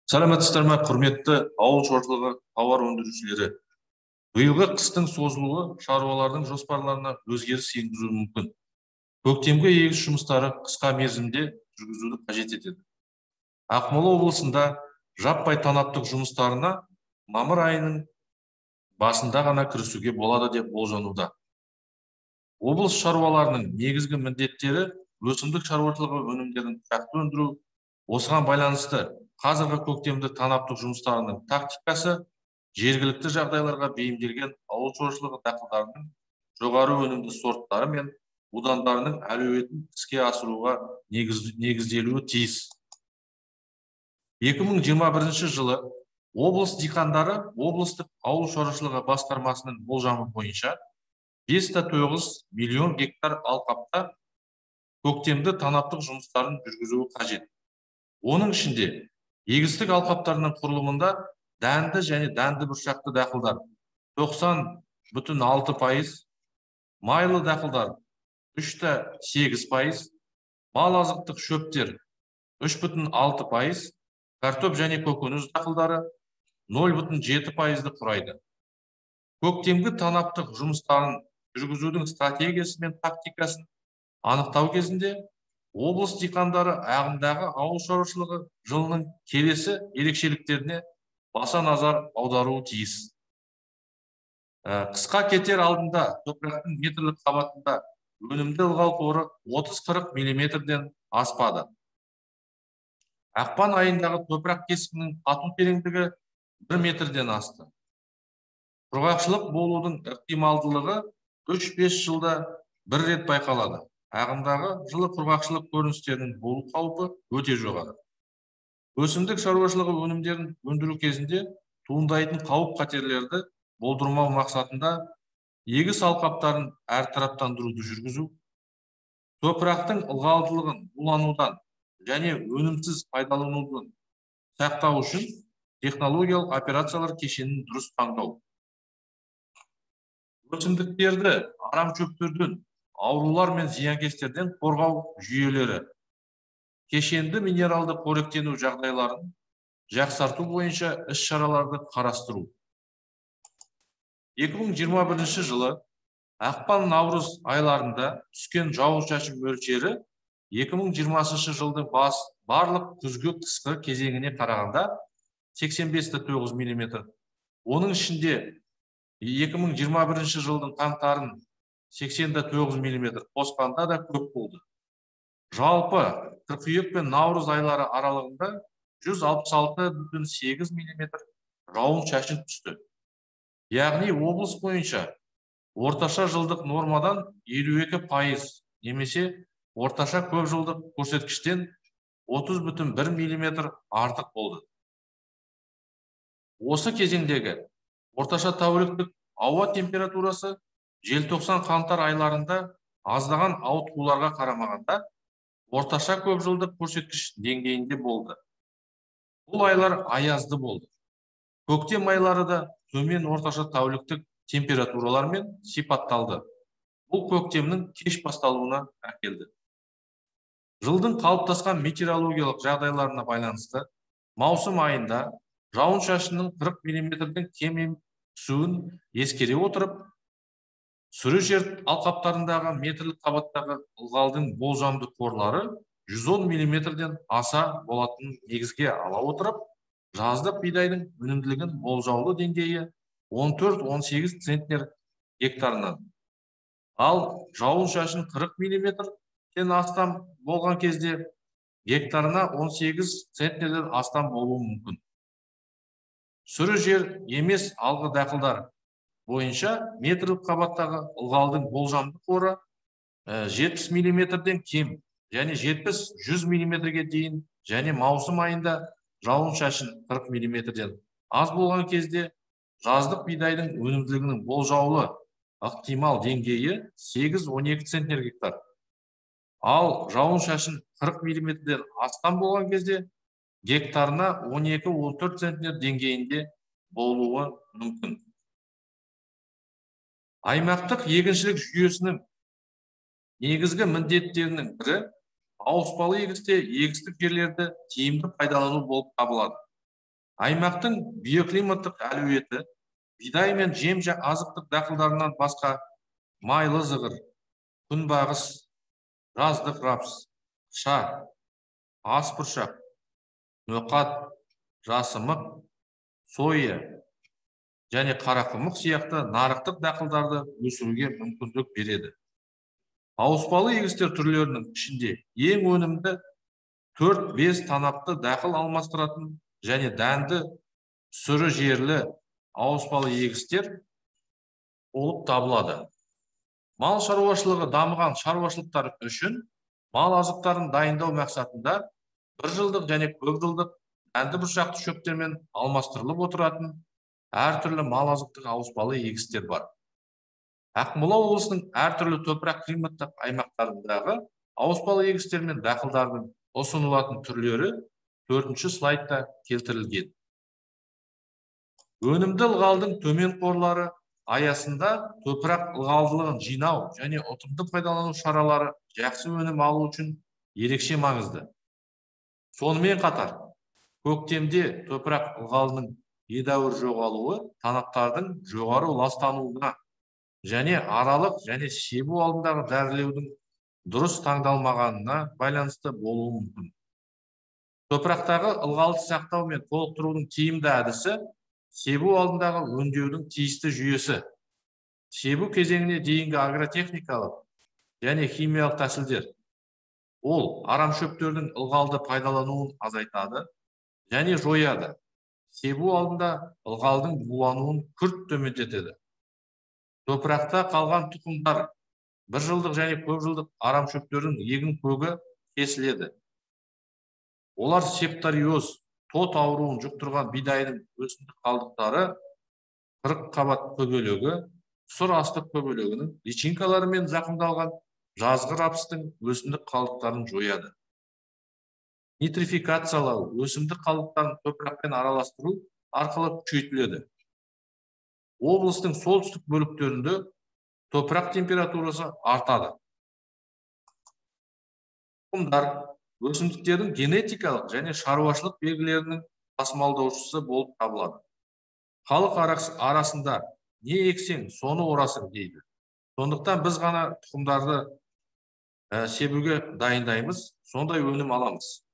Сәлеметсіздер ме, құрметті ауыл шаруашылығы тауар өндірушілері. Биылғы қыстың созылуы шаруалардың жоспарларына өзгеріс енгізуі мүмкін. Көктемгі егіс жұмыстары қысқа мерзімде жүргізуді қажет етеді. Ақмола облысында жаппай танаптық жұмыстарына мамыр айының басында ғана кірісуге болады деп болжануда. Облыс шаруаларының негізгі міндеттері өсімдік шаруашылығы өнімдерін тұрақты өндіру. Осыған байланысты қазіргі көктемді танаптық жұмыстарының тактикасы жергілікті жағдайларға бейімделген ауыл шаруашылығы дақылдарының жоғары өнімді сорттары мен будандарының әлеуетін іске асыруға негізделуі тиіс. 2021 жылы облыс диқандары облыстық ауыл шаруашылығы басқармасының болжамы бойынша 5,9 миллион гектар алқапта көктемді танаптық жұмыстарын жүргізуі қажет. Оның ішінде егістік алқаптарының құрылымында дәнді және дәнді бұршақты дақылдар 90,6%, майлы дақылдар 3,8%, мал азықтық шөптер 3,6%, картоп және көкөніс дақылдары 0,7%-ды құрайды. Көктемгі танаптық жұмыстарын жүргізудің стратегиясы мен тактикасын анықтау кезінде облыс диқандары ағымдағы ауыл шаруашылығы жылының келесі ерекшеліктеріне баса назар аударуы тиіс. Қысқа кетер алдында топырақтың метрлік қабатында өнімді ылғал қоры 30-40 мм-ден аспады. Ақпан айындағы топырақ кескінінің қату тереңдігі 1 метрден асты. Құрғақшылық болудың ықтималдылығы 3-5 жылда бір рет байқалады. Ағымдағы жылы құрғақшылық көріністерінің болу қаупі өте жоғары. Өсімдік шаруашылығы өнімдерін өндіру кезінде туындайтын қауіп қатерлерді болдырмау мақсатында егіс алқаптарын әртараптандыруды жүргізу, топырақтың ылғалдылығын буланудан және өнімсіз пайдаланудан сақтау үшін технологиялық операциялар кешенін дұрыс таңдау. Өсімдіктерді арам шөптерден, аурулар мен зиянкестерден қорғау жүйелері, кешенді минералды қоректену жағдайларын жақсарту бойынша іс-шараларды қарастыру. 2021 жылы ақпан-наурыз айларында түскен жауын-шашын мөлшері 2020 жылдың барлық күзгі қысқы кезеңіне қарағанда 85,9 мм. Оның ішінде 2021 жылдың қаңтарын 80,9 мм қосқанда да көп болды. Жалпы қыркүйек пен наурыз айлары аралығында 166,8 мм жауын-шашын түсті. Яғни облыс бойынша орташа жылдық нормадан 52% немесе орташа көп жылдық көрсеткіштен 30,1 мм артық болды. Осы кезеңдегі орташа тәуліктік ауа температурасы желтоқсан-қаңтар айларында аздаған ауытқуларға қарамағанда орташа көп жылдық көрсеткіш деңгейінде болды. Бұл айлар аязды болды. Көктем айлары да төмен орташа тәуліктік температуралармен сипатталды. Бұл көктемнің кеш басталуына әкелді. Жылдың қалыптасқан метеорологиялық жағдайларына байланысты маусым айында жауын-шашынның 40 мм-ден кем түсуін ескере отырып, сүрі жер алқаптарындағы метрлік қабаттағы ылғалдың болжамды қорлары 110 мм-ден аса болатынын негізге ала отырып, жаздық бидайдың өнімділігін болжаулы деңгейі 14-18 центнер гектарынан, ал жауын-шашын 40 мм-ден астам болған кезде гектарына 18 центнерден астам болуы мүмкін. Сүрі жер емес алғы дақылдар бойынша метрлік қабаттағы ылғалдың болжамды қоры 70 мм-ден кем және 70-100 мм-ге дейін, және маусым айында жауын-шашын 40 мм-ден аз болған кезде жаздық бидайдың өнімділігінің болжаулы ықтимал деңгейі 8-12 центнер гектар. Ал жауын-шашын 40 мм-ден астам болған кезде гектарына 12-14 центнер деңгейінде болуы мүмкін. Аймақтық егіншілік жүйесінің негізгі міндеттерінің бірі ауыспалы егісте егістік жерлерді тиімді пайдалану болып табылады. Аймақтың биоклиматтық әлеуеті бидай мен жем азықтық дақылдарынан басқа майлы зығыр, күнбағыс, жаздық рапс, ша, аспұршақ, ноқат, жасымық, соя және қарақұмық сияқты нарықтық дақылдарды өсіруге мүмкіндік береді. Ауыспалы егістер түрлерінің ішінде ең өнімді 4-5 танапты дақыл алмастыратын және дәнді сүрі жерлі ауыспалы егістер болып табылады. Мал шаруашылығы дамыған шаруашылықтар үшін мал азықтарын дайындау мақсатында бір жылдық және көп жылдық дәнді бұршақты шөптермен алмастырылып отыратын әртүрлі мал азықтық ауыспалы егістер бар. Ақмола облысының әртүрлі топырақ климаттық аймақтарындағы ауыспалы егістер мен дақылдардың ұсынылатын түрлері 4-ші слайдта келтірілген. Өнімді ылғалдың төмен қорлары аясында топырақ ылғалдылығын жинау және ұтымды пайдалану шаралары жақсы өнім алу үшін ерекше маңызды. Сонымен қатар, көктемде топырақ ылғалының едәуір жоғалуы танаптардың жоғары ластануына және аралық және себу алдындағы дәрілеудің дұрыс таңдалмағанына байланысты болуы мүмкін. Топырақтағы ылғалды сақтау мен толықтырудың тиімді әдісі себу алдындағы өңдеудің тиісті жүйесі. Себу кезеңіне дейінгі агротехникалық және химиялық тәсілдер. Ол арамшөптердің ылғалды пайдалануын азайтады және жояды. Себу алдында ылғалдың булануын күрт төмендетеді. Топырақта қалған тұқымдар бір жылдық және көп жылдық арамшөптердің егін көгі кесіледі. Олар септориоз, тот ауруын жұқтырған бидайдың өсімдік қалдықтары, қырық қабат көбелегі, сұр астық көбелегінің личинкаларымен зақымдалған жазғы рапстың өсімдік қалдықтарын жояды. Нитрификациялау өсімдік қалдықтарын топырақпен араластыру арқылы күшейтіледі. Облыстың солтүстік бөліктерінде топырақ температурасы артады. Тұқымдар өсімдіктердің генетикалық және шаруашылық белгілерінің тасымалдаушысы болып табылады. Халық арасында не ексең, соны орасың дейді. Сондықтан біз ғана тұқымдарды себуге дайындаймыз, сондай өнім аламыз.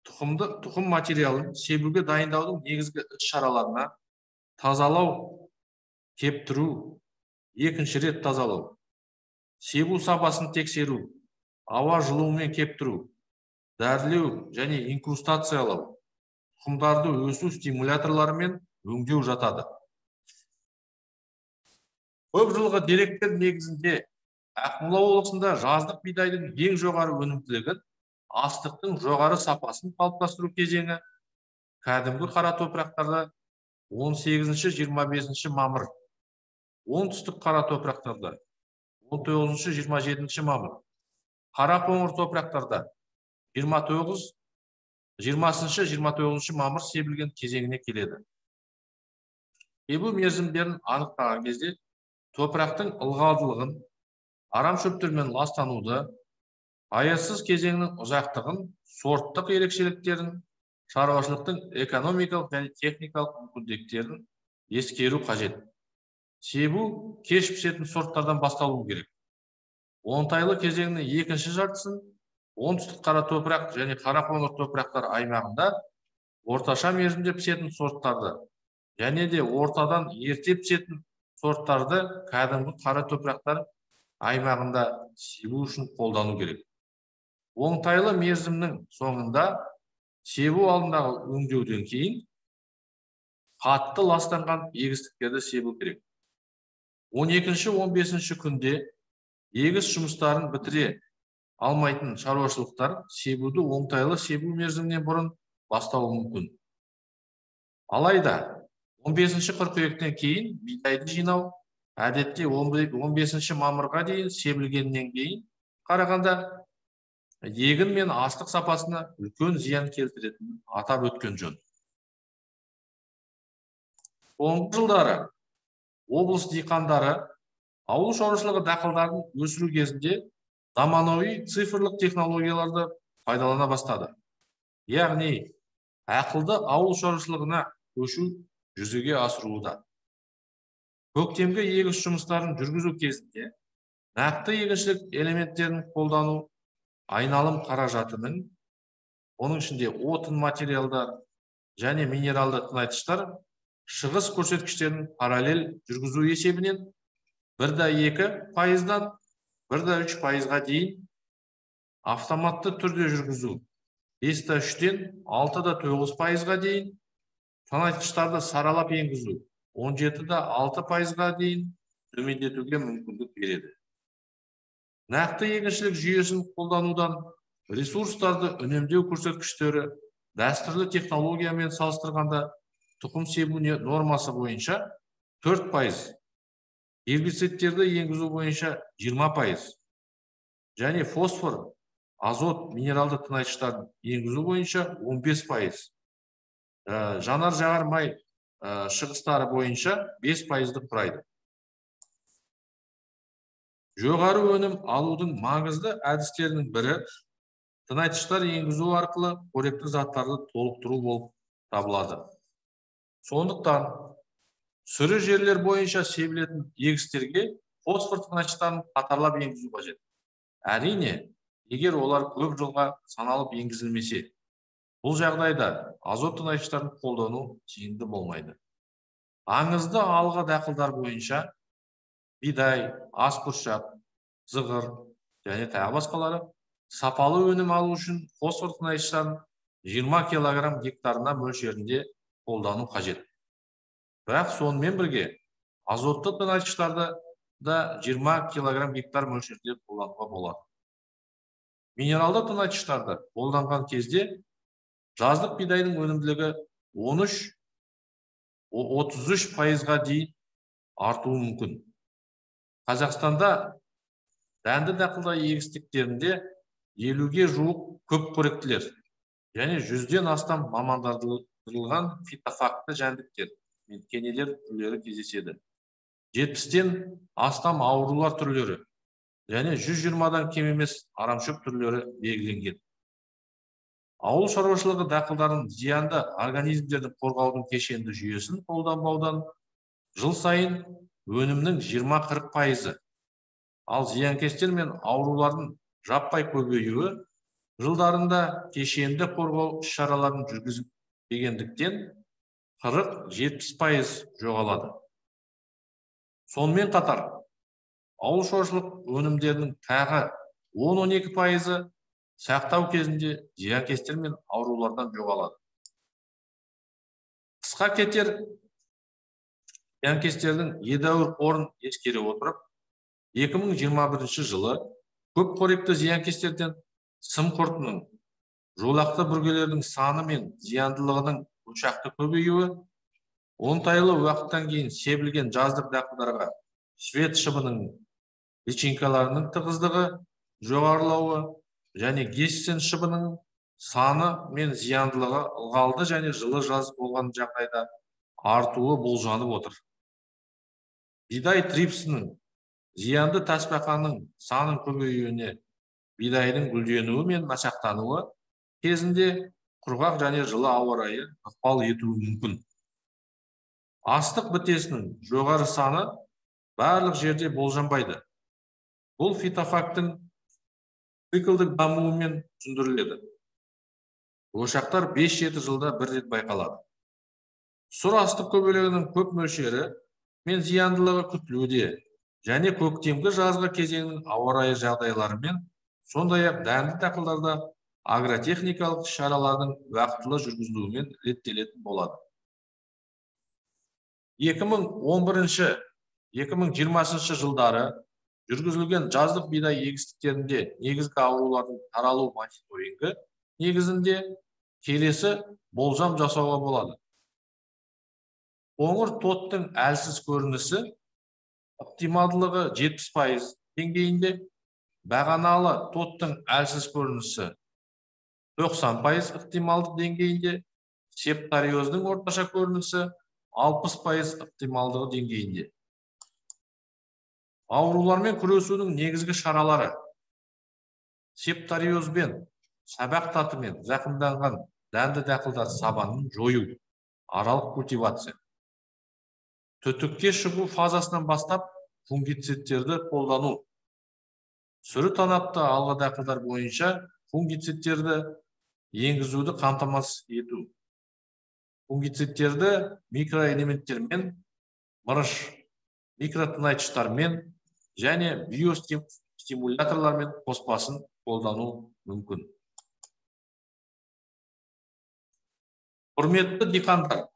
Тұқым материалын себуге дайындаудың негізгі іс-шараларына тазалау, кептіру, екінші рет тазалау, себу сапасын тексеру, ауа жылуымен кептіру, дәрілеу және инкрустациялау, тұқымдарды өсу стимуляторларымен өңдеу жатады. Көп жылғы деректер негізінде Ақмола облысында жаздық бидайдың ең жоғары өнімділігін, астықтың жоғары сапасын қалыптастыру кезеңі кәдімгі қара топырақтарда 18-25 мамыр, оңтүстік қара топырақтарда 19-27 мамыр, қара қоңыр топырақтарда 20-29 мамыр себілген кезеңіне келеді. Себу мерзімдерін анықтаған кезде топырақтың ылғалдылығын, арамшөптермен ластануды, аясыз кезеңнің ұзақтығын, сорттық ерекшеліктерін, шаруашылықтың экономикалық және техникалық мүмкіндіктерін ескеру қажет. Себу кеш пісетін сорттардан басталуы керек. Оңтайлы кезеңнің екінші жартысын оңтүстік қара топырақ және қара қоңыр топырақтар аймағында орташа мерзімде пісетін сорттарды және де ортадан ерте пісетін сорттарды кәдімгі қара топырақтар аймағында себу үшін қолдану керек. Оңтайлы мерзімнің соңында себу алдындағы өңдеуден кейін қатты ластанған егістіктерді себу керек. 12-15 күнде егіс жұмыстарын бітіре алмайтын шаруашылықтар себуді оңтайлы себу мерзімінен бұрын бастауы мүмкін. Алайда 15 қыркүйектен кейін бидайды жинау әдетте 15 мамырға дейін себілгеннен кейін қарағанда егін мен астық сапасына үлкен зиян келтіретінін атап өткен жөн. Соңғы жылдары облыс диқандары ауыл шаруашылығы дақылдарын өсіру кезінде заманауи цифрлық технологияларды пайдалана бастады. Яғни Ақылды ауыл шаруашылығына көшу жүзеге асырылуда. Көктемгі егіс жұмыстарын жүргізу кезінде нақты егіншілік элементтерін қолдану айналым қаражатының, оның ішінде отын материалдар және минералды тыңайтқыштар шығыс көрсеткіштерін параллель жүргізу есебінен 1,2%-дан 1,3%-ға дейін, автоматты түрде жүргізу 5,3-ден 6,9%-ға дейін, тыңайтқыштарды саралап енгізу 17,6%-ға дейін төмендетуге мүмкіндік береді. Нақты егіншілік жүйесін қолданудан ресурстарды үнемдеу көрсеткіштері дәстүрлі технологиямен салыстырғанда тұқым себу нормасы бойынша 4%, гербицидтерді енгізу бойынша 20%, және фосфор, азот, минералды тыңайтқыштарын енгізу бойынша 15%, жанар-жағар май шығыстары бойынша 5%-ды құрайды. Жоғары өнім алудың маңызды әдістерінің бірі тыңайтқыштар енгізу арқылы қоректі заттарды толықтыру болып табылады. Сондықтан сүрі жерлер бойынша себілетін егістерге фосфор тыңайтқыштарын қатарлап енгізу қажет. Әрине, егер олар көп жылға саналып енгізілмесе, бұл жағдайда азот тыңайтқыштарын қолдану тиімді болмайды. Аңызды алға дақылдар бойынша бидай, асбұршақ, зығыр және тағы басқалары сапалы өнім алу үшін фосфор тыңайтқыштарын 20 кг гектарына мөлшерінде қолдану қажет. Бірақ сонымен бірге азотты тыңайтқыштарды да 20 кг гектар мөлшерде қолдануға болады. Минералды тыңайтқыштарды қолданған кезде жаздық бидайдың өнімділігі 13-33%-ға дейін артуы мүмкін. Қазақстанда дәнді дақылдар егістіктерінде 50-ге жуық көп қоректілер және 100-ден астам мамандандырылған фитофакты жәндіктер мен кенелер түрлері кездеседі. 70-ден астам аурулар түрлері және 120-дан кем емес арамшөп түрлері белгіленген. Ауыл шаруашылығы дақылдарын зиянды организмдерді қорғаудың кешенді жүйесін қолданбаудан жыл сайын өнімнің 20-40%, ал зиянкестер мен аурулардың жаппай көбеюі жылдарында кешенді қорғау іс-шараларын жүргізбегендіктен 40-70% жоғалады. Сонымен қатар, ауыл шаруашылық өнімдерінің тағы 10-12%-ы сақтау кезінде зиянкестер мен аурулардан жоғалады. Қысқа кетер зиянкестердің едәуір қорын ескере отырып, 2021 жылы көп қоректі зиянкестерден сым құртының, жолақты бүргелердің саны мен зияндылығының ошақты көбеюі, оңтайлы уақыттан кейін себілген жаздық дақылдарға швед шыбының личинкаларының тығыздығы жоғарылауы және гессен шыбының саны мен зияндылығы ылғалды және жылы жаз болған жағдайда артуы болжанып отыр. Бидай трипсінің зиянды тасбақаның санын көбеюіне бидайдың гүлденуі мен масақтануы кезінде құрғақ және жылы ауа райы ықпал етуі мүмкін. Астық бітесінің жоғары саны барлық жерде болжанбайды. Бұл фитофактың циклдік дамуымен түсіндіріледі. Ошақтар 5-7 жылда бір рет байқалады. Сұр астық көбелегінің көп мөлшері мен зияндылығы күтілуде және көктемгі жазғы кезеңнің ауа райы жағдайларымен, сондай-ақ дәнді дақылдарда агротехникалық шаралардың уақытылы жүргізілуімен реттелетін болады. 2011-2020 жылдары жүргізілген жаздық бидай егістіктерінде негізгі аурулардың таралу мониторингі негізінде келесі болжам жасауға болады. Қоңыр тоттың әлсіз көрінісі ықтималдылығы 70% деңгейінде, бағаналы тоттың әлсіз көрінісі 90% ықтималдық деңгейінде, септариоздың орташа көрінісі 60% ықтималдығы деңгейінде. Аурулармен күресудің негізгі шаралары: септариозбен, сабақ татымен зақымданған дәнді дақылдар сабанын жою, аралық культивация. Түтікке шығу фазасынан бастап фунгицидтерді қолдану. Сүрі танапты алға дақылдар бойынша фунгицидтерді енгізуді қамтамасыз ету. Фунгицидтерді микроэлементтермен, мырыш, микротыңайтқыштармен және биостимуляторлармен қоспасын қолдану мүмкін. Құрметті диқандар,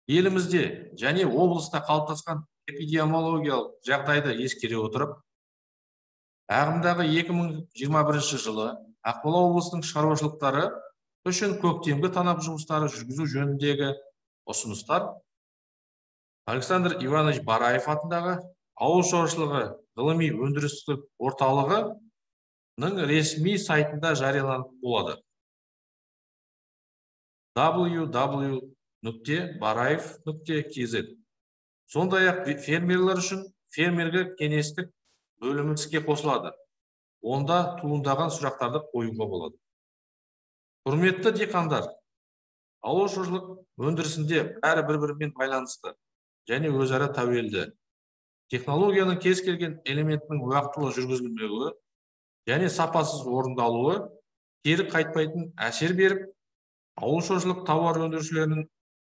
елімізде және облыста қалыптасқан эпидемиологиялық жағдайды ескере отырып, ағымдағы 2021 жылы Ақмола облысының шаруашылықтары үшін көктемгі танап жұмыстары жүргізу жөніндегі ұсыныстар Александр Иванович Бараев атындағы ауыл шаруашылығы ғылыми өндірістік орталығының ресми сайтында жарияланып болады. www.baraev.kz. Сондай-ақ фермерлер үшін фермерге кеңестік бөлімі іске қосылады. Онда туындаған сұрақтарды қоюға болады. Құрметті диқандар, ауыл шаруашылық өндірісінде бәрі бір-бірімен байланысты және өзара тәуелді. Технологияның кез келген элементінің уақытылы жүргізілмеуі және сапасыз орындалуы кері қайтпайтын әсер беріп, ауыл шаруашылық тауар өндірушілерінің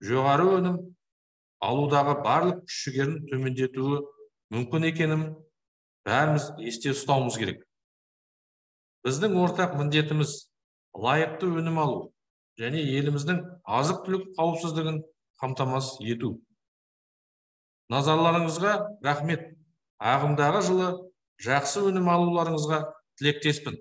жоғары өнім алудағы барлық күш-жігерін төмендетуі мүмкін екенін бәріміз есте ұстауымыз керек. Біздің ортақ міндетіміз лайықты өнім алу және еліміздің азық-түлік қауіпсіздігін қамтамасыз ету. Назарларыңызға рахмет. Ағымдағы жылы жақсы өнім алуларыңызға тілектеспін.